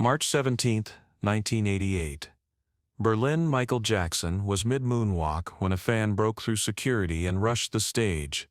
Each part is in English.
March 17, 1988. Berlin. Michael Jackson was mid-moonwalk when a fan broke through security and rushed the stage.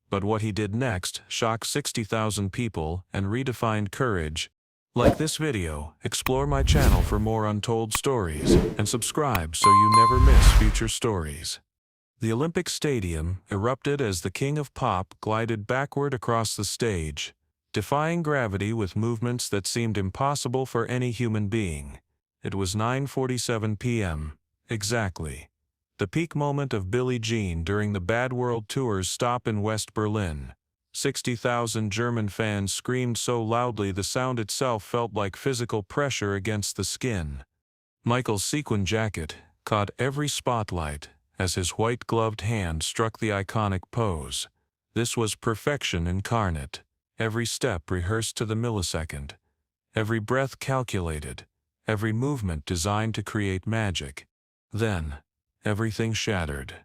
But what he did next shocked 60,000 people and redefined courage. Like this video, explore my channel for more untold stories, and subscribe so you never miss future stories. The Olympic Stadium erupted as the King of Pop glided backward across the stage, defying gravity with movements that seemed impossible for any human being. It was 9:47 p.m. exactly. The peak moment of Billie Jean during the Bad World Tour's stop in West Berlin. 60,000 German fans screamed so loudly the sound itself felt like physical pressure against the skin. Michael's sequin jacket caught every spotlight as his white-gloved hand struck the iconic pose. This was perfection incarnate. Every step rehearsed to the millisecond. Every breath calculated. Every movement designed to create magic. Then, everything shattered.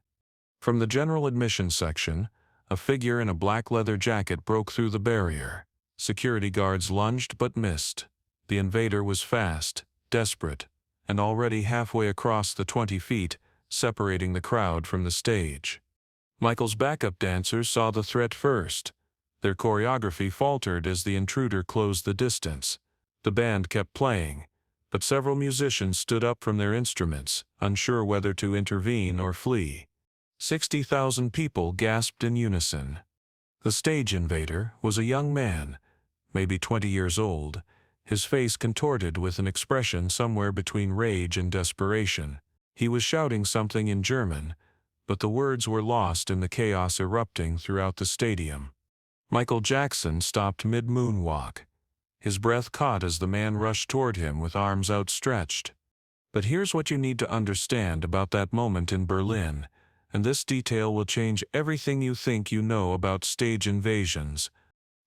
From the general admission section, a figure in a black leather jacket broke through the barrier. Security guards lunged but missed. The invader was fast, desperate, and already halfway across the 20 feet, separating the crowd from the stage. Michael's backup dancers saw the threat first. Their choreography faltered as the intruder closed the distance. The band kept playing, but several musicians stood up from their instruments, unsure whether to intervene or flee. 60,000 people gasped in unison. The stage invader was a young man, maybe 20 years old, his face contorted with an expression somewhere between rage and desperation. He was shouting something in German, but the words were lost in the chaos erupting throughout the stadium. Michael Jackson stopped mid-moonwalk. His breath caught as the man rushed toward him with arms outstretched. But here's what you need to understand about that moment in Berlin, and this detail will change everything you think you know about stage invasions.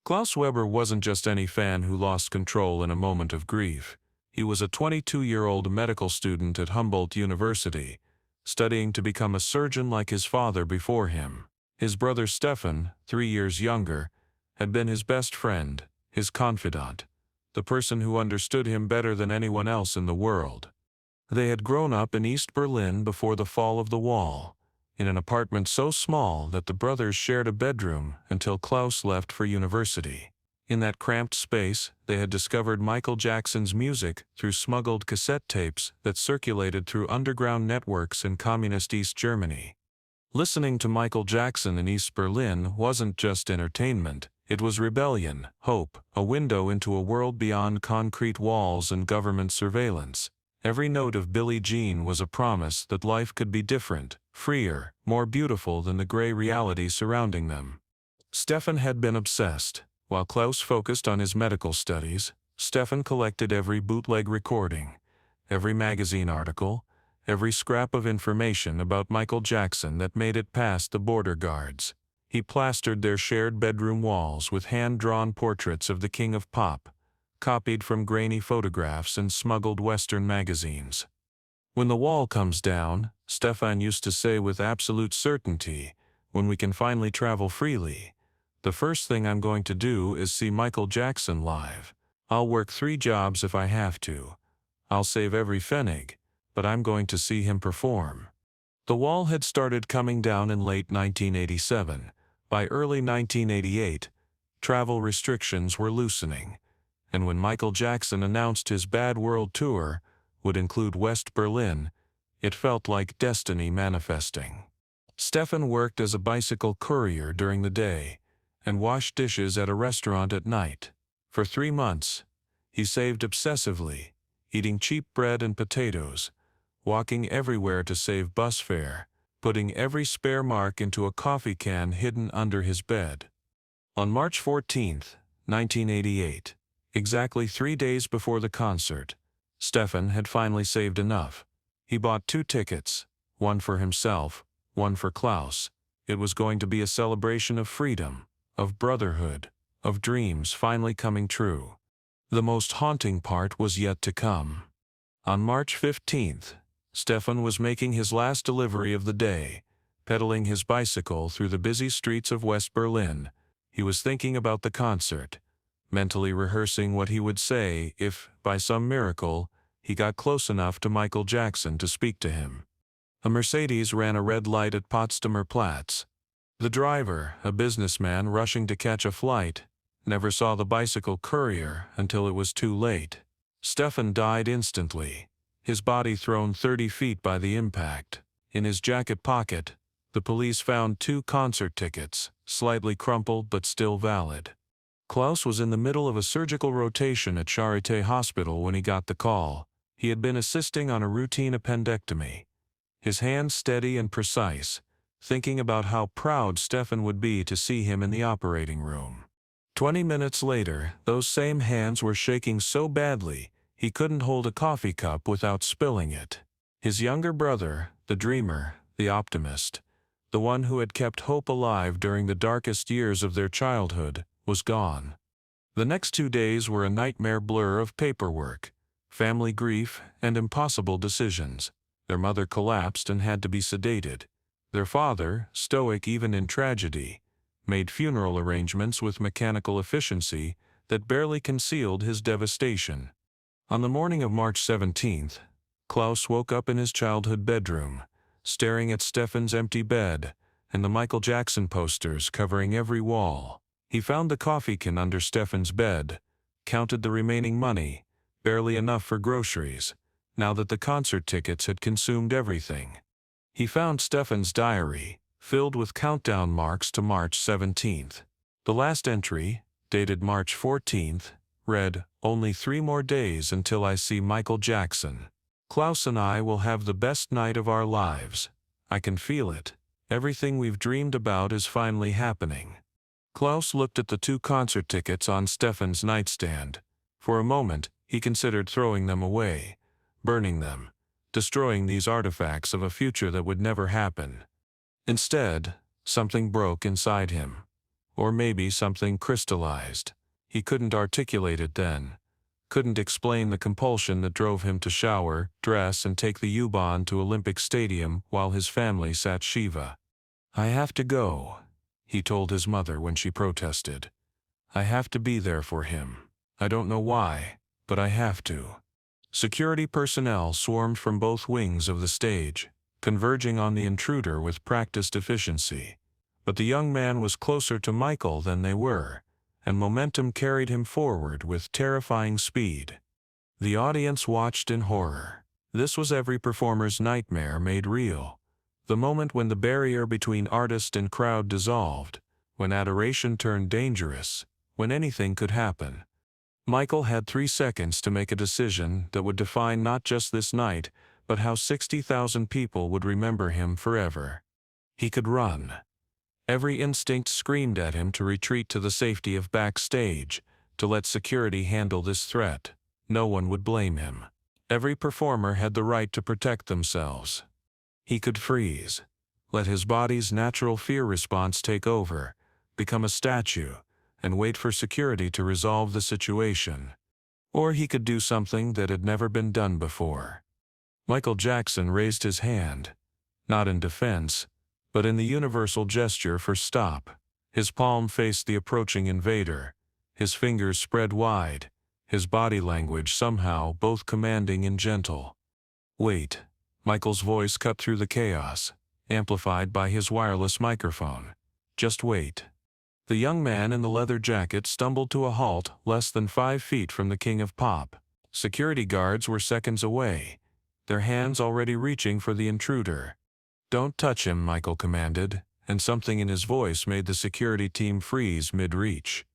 Klaus Weber wasn't just any fan who lost control in a moment of grief. He was a 22-year-old medical student at Humboldt University, studying to become a surgeon like his father before him. His brother Stefan, 3 years younger, had been his best friend, his confidant, the person who understood him better than anyone else in the world. They had grown up in East Berlin before the fall of the wall, in an apartment so small that the brothers shared a bedroom until Klaus left for university. In that cramped space, they had discovered Michael Jackson's music through smuggled cassette tapes that circulated through underground networks in communist East Germany. Listening to Michael Jackson in East Berlin wasn't just entertainment, it was rebellion, hope, a window into a world beyond concrete walls and government surveillance. Every note of Billie Jean was a promise that life could be different, freer, more beautiful than the gray reality surrounding them. Stefan had been obsessed. While Klaus focused on his medical studies, Stefan collected every bootleg recording, every magazine article, every scrap of information about Michael Jackson that made it past the border guards. He plastered their shared bedroom walls with hand-drawn portraits of the King of Pop, copied from grainy photographs and smuggled Western magazines. "When the wall comes down," Stefan used to say with absolute certainty, "when we can finally travel freely, the first thing I'm going to do is see Michael Jackson live. I'll work 3 jobs if I have to. I'll save every pfennig, but I'm going to see him perform." The wall had started coming down in late 1987. By early 1988, travel restrictions were loosening, and when Michael Jackson announced his Bad World Tour would include West Berlin, it felt like destiny manifesting. Stefan worked as a bicycle courier during the day and washed dishes at a restaurant at night. For 3 months, he saved obsessively, eating cheap bread and potatoes, walking everywhere to save bus fare, putting every spare mark into a coffee can hidden under his bed. On March 14, 1988, exactly 3 days before the concert, Stefan had finally saved enough. He bought 2 tickets, one for himself, one for Klaus. It was going to be a celebration of freedom, of brotherhood, of dreams finally coming true. The most haunting part was yet to come. On March 15th, Stefan was making his last delivery of the day, pedaling his bicycle through the busy streets of West Berlin. He was thinking about the concert, mentally rehearsing what he would say if, by some miracle, he got close enough to Michael Jackson to speak to him. A Mercedes ran a red light at Potsdamer Platz. The driver, a businessman rushing to catch a flight, never saw the bicycle courier until it was too late. Stefan died instantly, his body thrown 30 feet by the impact. In his jacket pocket, the police found 2 concert tickets, slightly crumpled but still valid. Klaus was in the middle of a surgical rotation at Charité Hospital when he got the call. He had been assisting on a routine appendectomy. His hands steady and precise, thinking about how proud Stefan would be to see him in the operating room. 20 minutes later, those same hands were shaking so badly he couldn't hold a coffee cup without spilling it. His younger brother, the dreamer, the optimist, the one who had kept hope alive during the darkest years of their childhood, was gone. The next 2 days were a nightmare blur of paperwork, family grief, and impossible decisions. Their mother collapsed and had to be sedated. Their father, stoic even in tragedy, made funeral arrangements with mechanical efficiency that barely concealed his devastation. On the morning of March 17th, Klaus woke up in his childhood bedroom, staring at Stefan's empty bed and the Michael Jackson posters covering every wall. He found the coffee can under Stefan's bed, counted the remaining money, barely enough for groceries, now that the concert tickets had consumed everything. He found Stefan's diary, filled with countdown marks to March 17th. The last entry, dated March 14th, read, "Only 3 more days until I see Michael Jackson. Klaus and I will have the best night of our lives. I can feel it. Everything we've dreamed about is finally happening." Klaus looked at the 2 concert tickets on Stefan's nightstand. For a moment, he considered throwing them away, burning them, destroying these artifacts of a future that would never happen. Instead, something broke inside him. Or maybe something crystallized. He couldn't articulate it then. Couldn't explain the compulsion that drove him to shower, dress, and take the U-Bahn to Olympic Stadium while his family sat Shiva. "I have to go," he told his mother when she protested. "I have to be there for him. I don't know why, but I have to." Security personnel swarmed from both wings of the stage, converging on the intruder with practiced efficiency. But the young man was closer to Michael than they were, and momentum carried him forward with terrifying speed. The audience watched in horror. This was every performer's nightmare made real. The moment when the barrier between artist and crowd dissolved, when adoration turned dangerous, when anything could happen. Michael had 3 seconds to make a decision that would define not just this night, but how 60,000 people would remember him forever. He could run. Every instinct screamed at him to retreat to the safety of backstage, to let security handle this threat. No one would blame him. Every performer had the right to protect themselves. He could freeze, let his body's natural fear response take over, become a statue, and wait for security to resolve the situation. Or he could do something that had never been done before. Michael Jackson raised his hand, not in defense, but in the universal gesture for stop. His palm faced the approaching invader, his fingers spread wide, his body language somehow both commanding and gentle. "Wait," Michael's voice cut through the chaos, amplified by his wireless microphone. "Just wait." The young man in the leather jacket stumbled to a halt less than 5 feet from the king of pop. Security guards were seconds away, their hands already reaching for the intruder. "Don't touch him," Michael commanded, and something in his voice made the security team freeze mid-reach.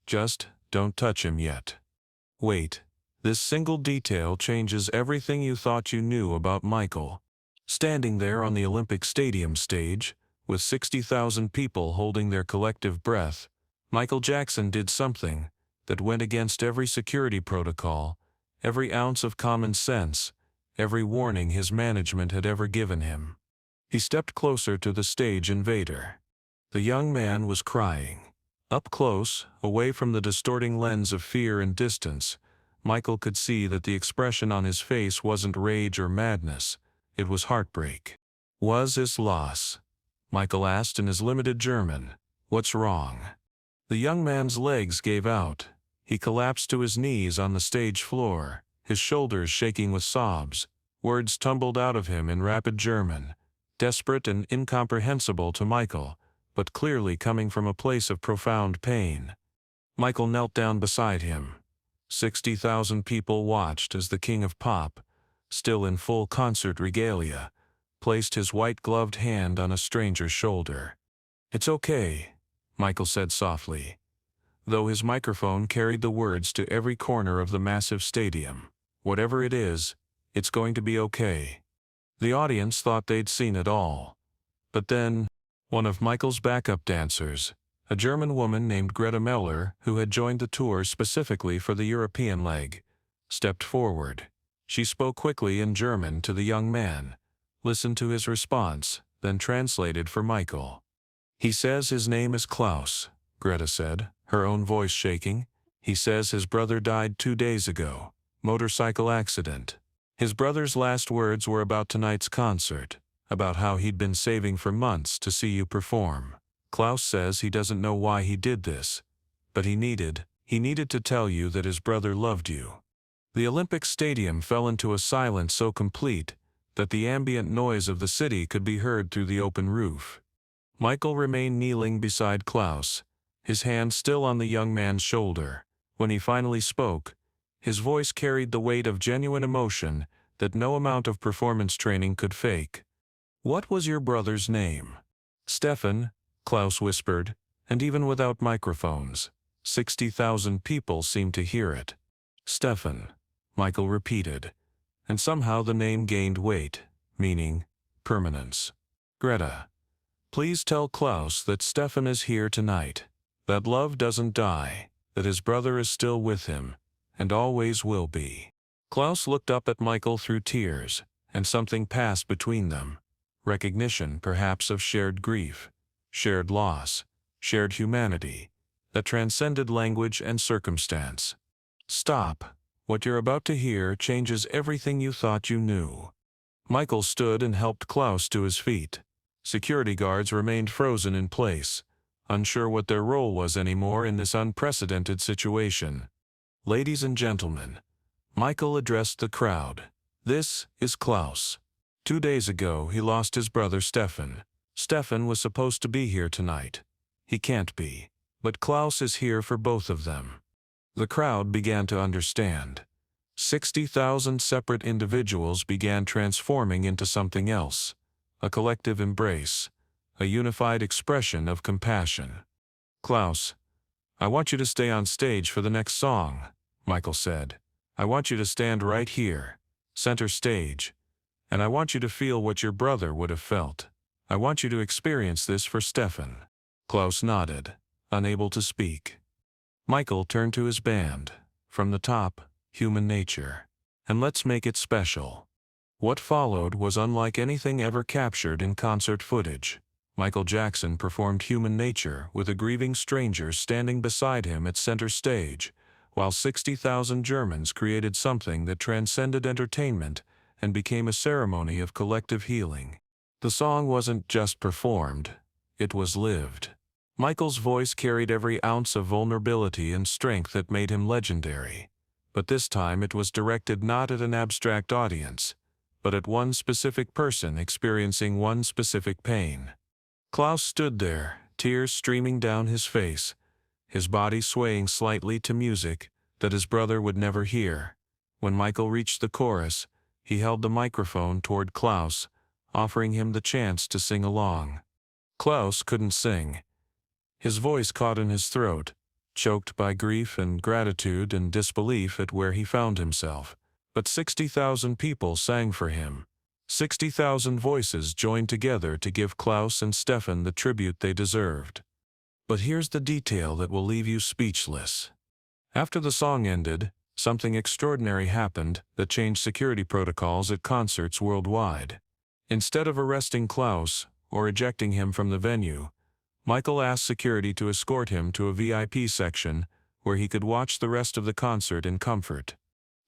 "Just don't touch him yet. Wait. This single detail changes everything you thought you knew about Michael." Standing there on the Olympic Stadium stage, with 60,000 people holding their collective breath, Michael Jackson did something that went against every security protocol, every ounce of common sense, every warning his management had ever given him. He stepped closer to the stage invader. The young man was crying. Up close, away from the distorting lens of fear and distance, Michael could see that the expression on his face wasn't rage or madness, it was heartbreak. "Was is loss?" Michael asked in his limited German. "What's wrong?" The young man's legs gave out. He collapsed to his knees on the stage floor, his shoulders shaking with sobs. Words tumbled out of him in rapid German, desperate and incomprehensible to Michael, but clearly coming from a place of profound pain. Michael knelt down beside him. 60,000 people watched as the king of pop, still in full concert regalia, placed his white-gloved hand on a stranger's shoulder. "It's okay," Michael said softly, though his microphone carried the words to every corner of the massive stadium. "Whatever it is, it's going to be okay." The audience thought they'd seen it all. But then, one of Michael's backup dancers, a German woman named Greta Meller, who had joined the tour specifically for the European leg, stepped forward. She spoke quickly in German to the young man, listened to his response, then translated for Michael. "He says his name is Klaus," Greta said, her own voice shaking. "He says his brother died 2 days ago. Motorcycle accident. His brother's last words were about tonight's concert, about how he'd been saving for months to see you perform. Klaus says he doesn't know why he did this, but he needed to tell you that his brother loved you." The Olympic Stadium fell into a silence so complete that the ambient noise of the city could be heard through the open roof. Michael remained kneeling beside Klaus, his hand still on the young man's shoulder. When he finally spoke, his voice carried the weight of genuine emotion that no amount of performance training could fake. "What was your brother's name?" "Stefan," Klaus whispered, and even without microphones, 60,000 people seemed to hear it. "Stefan," Michael repeated, and somehow the name gained weight, meaning, permanence. "Greta, please tell Klaus that Stefan is here tonight, that love doesn't die, that his brother is still with him, and always will be." Klaus looked up at Michael through tears, and something passed between them. Recognition, perhaps, of shared grief, shared loss, shared humanity, that transcended language and circumstance. "Stop. What you're about to hear changes everything you thought you knew." Michael stood and helped Klaus to his feet. Security guards remained frozen in place, unsure what their role was anymore in this unprecedented situation. "Ladies and gentlemen," Michael addressed the crowd, "this is Klaus. 2 days ago he lost his brother Stefan. Stefan was supposed to be here tonight. He can't be. But Klaus is here for both of them." The crowd began to understand. 60,000 separate individuals began transforming into something else, a collective embrace, a unified expression of compassion. "Klaus, I want you to stay on stage for the next song," Michael said. "I want you to stand right here, center stage, and I want you to feel what your brother would have felt. I want you to experience this for Stefan." Klaus nodded, unable to speak. Michael turned to his band. From the top, Human Nature. "And let's make it special." What followed was unlike anything ever captured in concert footage. Michael Jackson performed Human Nature with a grieving stranger standing beside him at center stage, while 60,000 Germans created something that transcended entertainment and became a ceremony of collective healing. The song wasn't just performed, it was lived. Michael's voice carried every ounce of vulnerability and strength that made him legendary. But this time it was directed not at an abstract audience, but at one specific person experiencing one specific pain. Klaus stood there, tears streaming down his face, his body swaying slightly to music that his brother would never hear. When Michael reached the chorus, he held the microphone toward Klaus, offering him the chance to sing along. Klaus couldn't sing. His voice caught in his throat, choked by grief and gratitude and disbelief at where he found himself. But 60,000 people sang for him. 60,000 voices joined together to give Klaus and Stefan the tribute they deserved. But here's the detail that will leave you speechless. After the song ended, something extraordinary happened that changed security protocols at concerts worldwide. Instead of arresting Klaus or ejecting him from the venue, Michael asked security to escort him to a VIP section where he could watch the rest of the concert in comfort.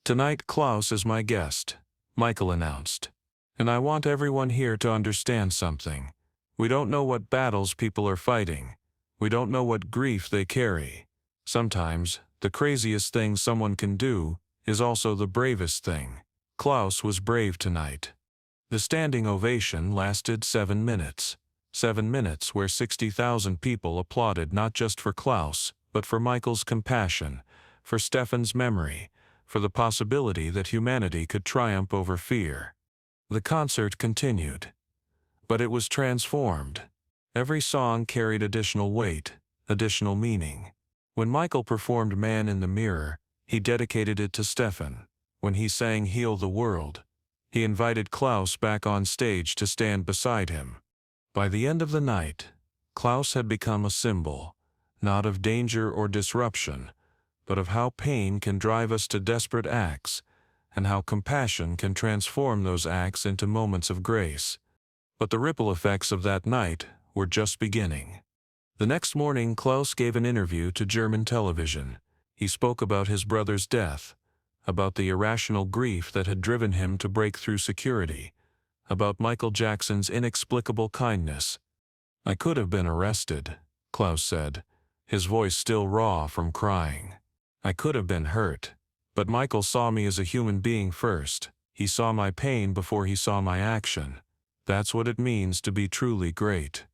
"Tonight Klaus is my guest," Michael announced. "And I want everyone here to understand something. We don't know what battles people are fighting. We don't know what grief they carry. Sometimes The craziest thing someone can do is also the bravest thing. Klaus was brave tonight. The standing ovation lasted 7 minutes. 7 minutes where 60,000 people applauded not just for Klaus, but for Michael's compassion, for Stefan's memory, for the possibility that humanity could triumph over fear. The concert continued. But it was transformed. Every song carried additional weight, additional meaning. When Michael performed Man in the Mirror, he dedicated it to Stefan. When he sang Heal the World, he invited Klaus back on stage to stand beside him. By the end of the night, Klaus had become a symbol, not of danger or disruption, but of how pain can drive us to desperate acts, and how compassion can transform those acts into moments of grace. But the ripple effects of that night were just beginning. The next morning, Klaus gave an interview to German television. He spoke about his brother's death, about the irrational grief that had driven him to break through security, about Michael Jackson's inexplicable kindness. "I could have been arrested," Klaus said, his voice still raw from crying. "I could have been hurt. But Michael saw me as a human being first. He saw my pain before he saw my action. That's what it means to be truly great."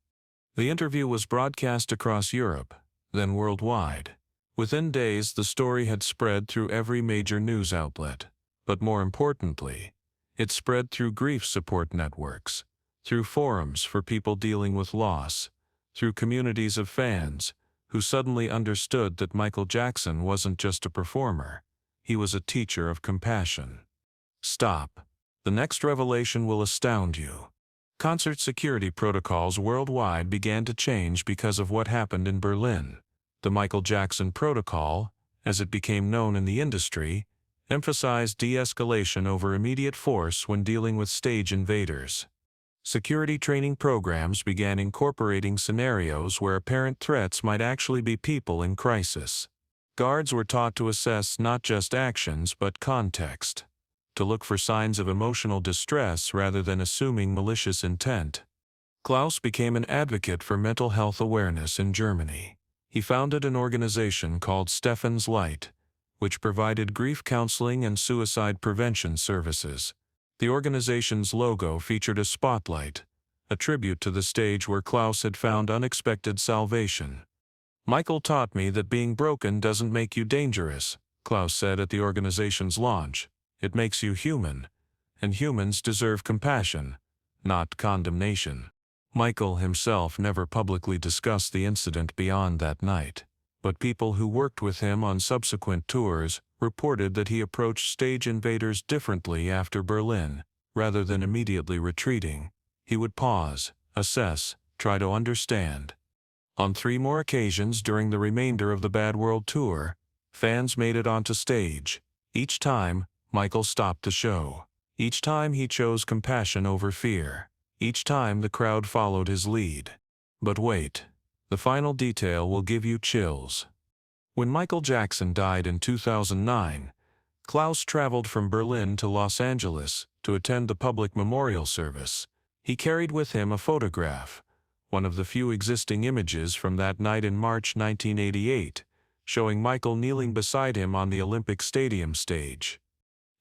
The interview was broadcast across Europe, then worldwide. Within days, the story had spread through every major news outlet. But more importantly, it spread through grief support networks, through forums for people dealing with loss, through communities of fans who suddenly understood that Michael Jackson wasn't just a performer. He was a teacher of compassion. Stop. The next revelation will astound you. Concert security protocols worldwide began to change because of what happened in Berlin. The Michael Jackson Protocol, as it became known in the industry, emphasized de-escalation over immediate force when dealing with stage invaders. Security training programs began incorporating scenarios where apparent threats might actually be people in crisis. Guards were taught to assess not just actions but context, to look for signs of emotional distress rather than assuming malicious intent. Klaus became an advocate for mental health awareness in Germany. He founded an organization called Stefan's Light, which provided grief counseling and suicide prevention services. The organization's logo featured a spotlight, a tribute to the stage where Klaus had found unexpected salvation. "Michael taught me that being broken doesn't make you dangerous," Klaus said at the organization's launch. "It makes you human, and humans deserve compassion, not condemnation." Michael himself never publicly discussed the incident beyond that night, but people who worked with him on subsequent tours reported that he approached stage invaders differently after Berlin. Rather than immediately retreating, he would pause, assess, try to understand. On 3 more occasions during the remainder of the Bad World Tour, fans made it onto stage. Each time, Michael stopped the show. Each time he chose compassion over fear. Each time the crowd followed his lead. But wait, the final detail will give you chills. When Michael Jackson died in 2009, Klaus traveled from Berlin to Los Angeles to attend the public memorial service. He carried with him a photograph, one of the few existing images from that night in March 1988, showing Michael kneeling beside him on the Olympic Stadium stage.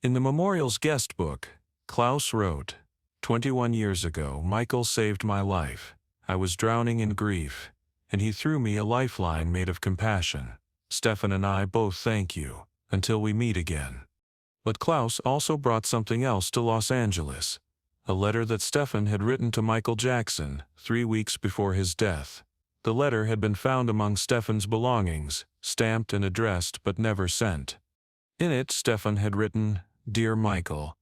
In the memorial's guest book, Klaus wrote, "21 years ago, Michael saved my life. I was drowning in grief, and he threw me a lifeline made of compassion. Stefan and I both thank you, until we meet again." But Klaus also brought something else to Los Angeles, a letter that Stefan had written to Michael Jackson 3 weeks before his death. The letter had been found among Stefan's belongings, stamped and addressed but never sent. In it, Stefan had written, "Dear Michael,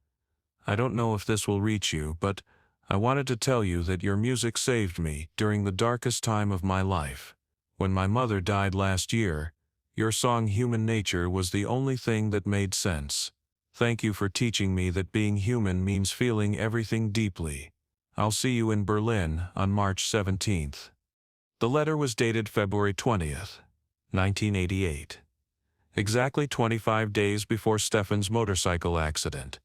I don't know if this will reach you, but I wanted to tell you that your music saved me during the darkest time of my life. When my mother died last year, your song Human Nature was the only thing that made sense. Thank you for teaching me that being human means feeling everything deeply. I'll see you in Berlin on March 17th. The letter was dated February 20th, 1988. Exactly 25 days before Stefan's motorcycle accident,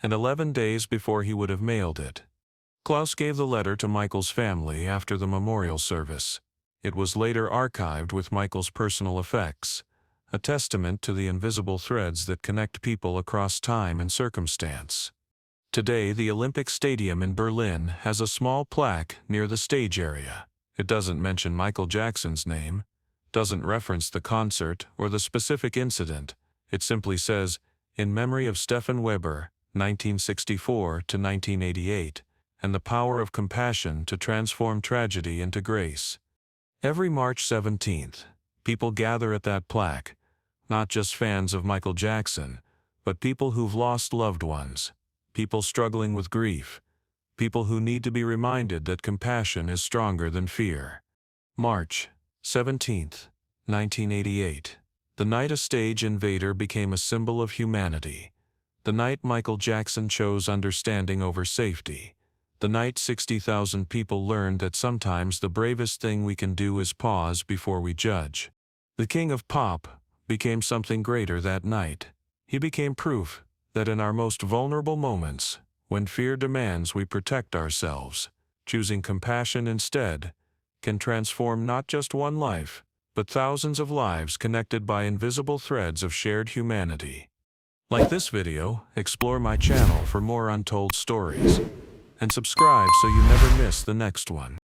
and 11 days before he would have mailed it. Klaus gave the letter to Michael's family after the memorial service. It was later archived with Michael's personal effects, a testament to the invisible threads that connect people across time and circumstance. Today, the Olympic Stadium in Berlin has a small plaque near the stage area. It doesn't mention Michael Jackson's name, doesn't reference the concert or the specific incident. It simply says, "In memory of Stefan Weber, 1964 to 1988, and the power of compassion to transform tragedy into grace." Every March 17th, people gather at that plaque, not just fans of Michael Jackson, but people who've lost loved ones, people struggling with grief, people who need to be reminded that compassion is stronger than fear. March 17th, 1988. The night a stage invader became a symbol of humanity. The night Michael Jackson chose understanding over safety. The night 60,000 people learned that sometimes the bravest thing we can do is pause before we judge. The king of pop became something greater that night. He became proof that in our most vulnerable moments, when fear demands we protect ourselves, choosing compassion instead can transform not just one life, but thousands of lives connected by invisible threads of shared humanity. Like this video, explore my channel for more untold stories, and subscribe so you never miss the next one.